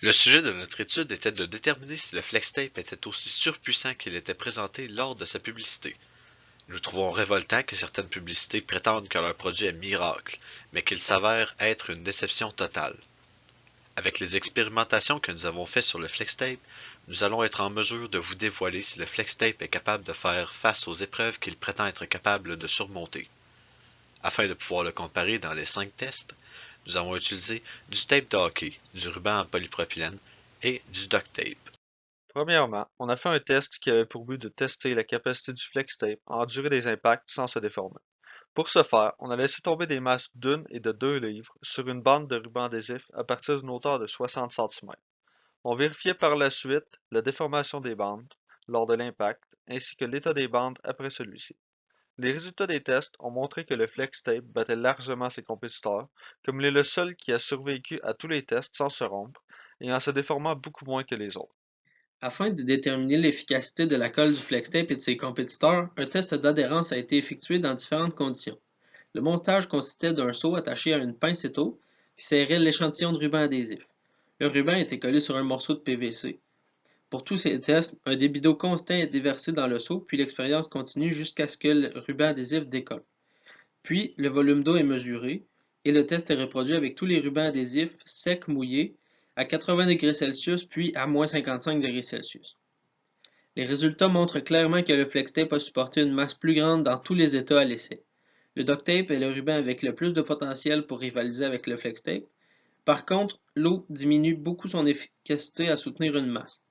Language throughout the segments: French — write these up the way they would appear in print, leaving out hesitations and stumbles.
Le sujet de notre étude était de déterminer si le FlexTape était aussi surpuissant qu'il était présenté lors de sa publicité. Nous trouvons révoltant que certaines publicités prétendent que leur produit est miracle, mais qu'il s'avère être une déception totale. Avec les expérimentations que nous avons faites sur le FlexTape, nous allons être en mesure de vous dévoiler si le FlexTape est capable de faire face aux épreuves qu'il prétend être capable de surmonter. Afin de pouvoir le comparer dans les 5 tests, nous avons utilisé du tape de hockey, du ruban en polypropylène et du duct tape. Premièrement, on a fait un test qui avait pour but de tester la capacité du FlexTape à endurer des impacts sans se déformer. Pour ce faire, on a laissé tomber des masses d'1 et de 2 livres sur une bande de ruban adhésif à partir d'une hauteur de 60 cm. On vérifiait par la suite la déformation des bandes lors de l'impact ainsi que l'état des bandes après celui-ci. Les résultats des tests ont montré que le FlexTape battait largement ses compétiteurs, comme il est le seul qui a survécu à tous les tests sans se rompre et en se déformant beaucoup moins que les autres. Afin de déterminer l'efficacité de la colle du FlexTape et de ses compétiteurs, un test d'adhérence a été effectué dans différentes conditions. Le montage consistait d'un seau attaché à une pince étau qui serrait l'échantillon de ruban adhésif. Le ruban était collé sur un morceau de PVC. Pour tous ces tests, un débit d'eau constant est déversé dans le seau, puis l'expérience continue jusqu'à ce que le ruban adhésif décolle. Puis, le volume d'eau est mesuré et le test est reproduit avec tous les rubans adhésifs secs mouillés à 80 degrés Celsius puis à moins 55 degrés Celsius. Les résultats montrent clairement que le FlexTape a supporté une masse plus grande dans tous les états à l'essai. Le duct-tape est le ruban avec le plus de potentiel pour rivaliser avec le FlexTape. Par contre, l'eau diminue beaucoup son efficacité à soutenir une masse.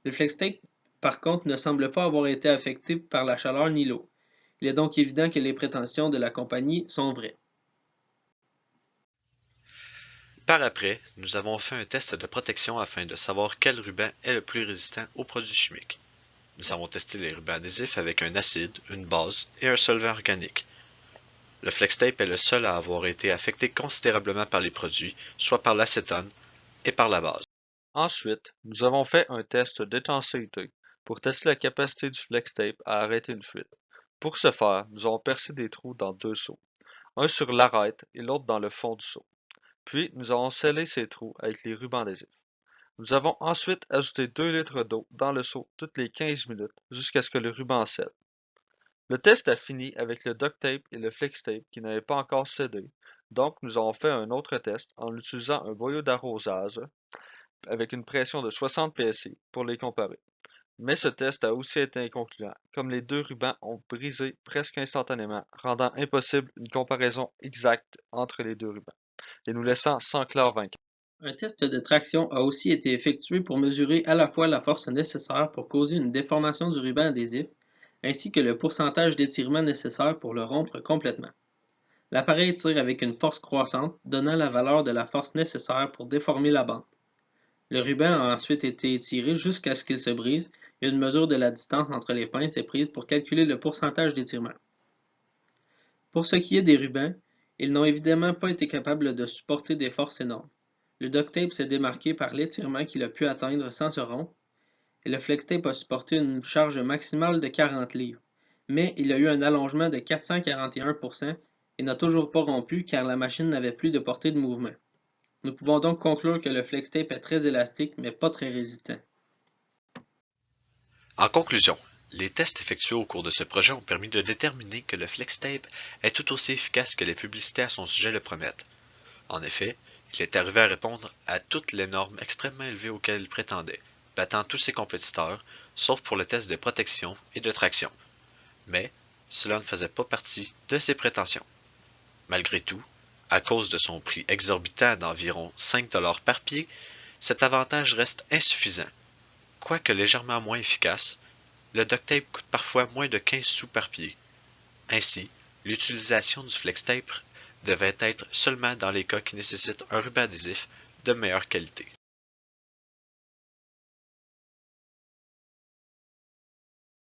Le FlexTape, par contre, ne semble pas avoir été affecté par la chaleur ni l'eau. Il est donc évident que les prétentions de la compagnie sont vraies. Par après, nous avons fait un test de protection afin de savoir quel ruban est le plus résistant aux produits chimiques. Nous avons testé les rubans adhésifs avec un acide, une base et un solvant organique. Le FlexTape est le seul à avoir été affecté considérablement par les produits, soit par l'acétone et par la base. Ensuite, nous avons fait un test d'étanchéité pour tester la capacité du FlexTape à arrêter une fuite. Pour ce faire, nous avons percé des trous dans 2 seaux, un sur l'arête et l'autre dans le fond du seau. Puis, nous avons scellé ces trous avec les rubans adhésifs. Nous avons ensuite ajouté 2 litres d'eau dans le seau toutes les 15 minutes jusqu'à ce que le ruban cède. Le test a fini avec le duct tape et le FlexTape qui n'avaient pas encore cédé, donc nous avons fait un autre test en utilisant un boyau d'arrosage avec une pression de 60 PSI pour les comparer. Mais ce test a aussi été inconcluant, comme les deux rubans ont brisé presque instantanément, rendant impossible une comparaison exacte entre les deux rubans, et nous laissant sans clair vainqueur. Un test de traction a aussi été effectué pour mesurer à la fois la force nécessaire pour causer une déformation du ruban adhésif, ainsi que le pourcentage d'étirement nécessaire pour le rompre complètement. L'appareil tire avec une force croissante, donnant la valeur de la force nécessaire pour déformer la bande. Le ruban a ensuite été étiré jusqu'à ce qu'il se brise et une mesure de la distance entre les pinces est prise pour calculer le pourcentage d'étirement. Pour ce qui est des rubans, ils n'ont évidemment pas été capables de supporter des forces énormes. Le duct tape s'est démarqué par l'étirement qu'il a pu atteindre sans se rompre, et le FlexTape a supporté une charge maximale de 40 livres, mais il a eu un allongement de 441% et n'a toujours pas rompu car la machine n'avait plus de portée de mouvement. Nous pouvons donc conclure que le FlexTape est très élastique mais pas très résistant. En conclusion, les tests effectués au cours de ce projet ont permis de déterminer que le FlexTape est tout aussi efficace que les publicités à son sujet le promettent. En effet, il est arrivé à répondre à toutes les normes extrêmement élevées auxquelles il prétendait, battant tous ses compétiteurs, sauf pour le test de protection et de traction. Mais cela ne faisait pas partie de ses prétentions. Malgré tout, à cause de son prix exorbitant d'environ 5$ par pied, cet avantage reste insuffisant. Quoique légèrement moins efficace, le duct tape coûte parfois moins de 15 sous par pied. Ainsi, l'utilisation du FlexTape devait être seulement dans les cas qui nécessitent un ruban adhésif de meilleure qualité.